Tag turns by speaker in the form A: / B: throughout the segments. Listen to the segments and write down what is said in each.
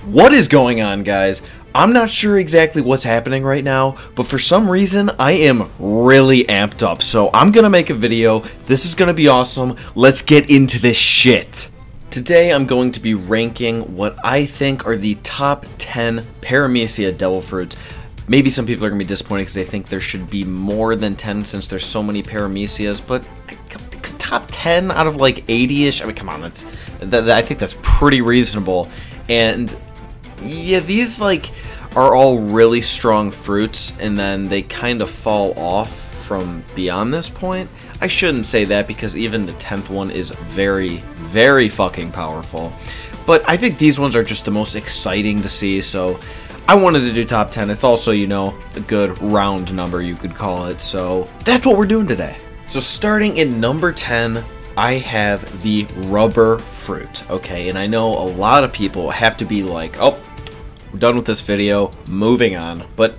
A: What is going on, guys? I'm not sure exactly what's happening right now, but for some reason, I am really amped up. So I'm gonna make a video. This is gonna be awesome. Let's get into this shit. Today, I'm going to be ranking what I think are the top 10 Paramecia devil fruits. Maybe some people are gonna be disappointed because they think there should be more than 10 since there's so many Paramecias, but top 10 out of like 80-ish. I mean, come on, I think that's pretty reasonable. And yeah, these like are all really strong fruits, and then they kind of fall off from beyond this point. I shouldn't say that because even the 10th one is very, very fucking powerful. But I think these ones are just the most exciting to see, so I wanted to do top 10. It's also, you know, a good round number, you could call it. So that's what we're doing today. So starting in number 10, I have the rubber fruit, okay? And I know a lot of people have to be like, oh, we're done with this video, moving on. But,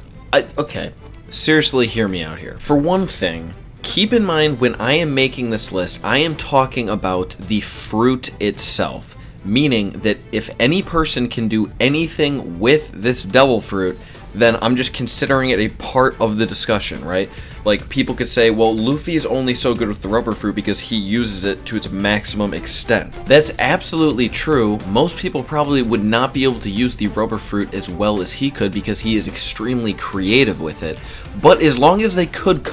A: okay, seriously, hear me out here. For one thing, keep in mind when I am making this list, I am talking about the fruit itself. Meaning that if any person can do anything with this devil fruit, then I'm just considering it a part of the discussion, right? Like, people could say, well, Luffy's only so good with the rubber fruit because he uses it to its maximum extent. That's absolutely true. Most people probably would not be able to use the rubber fruit as well as he could because he is extremely creative with it. But as long as they could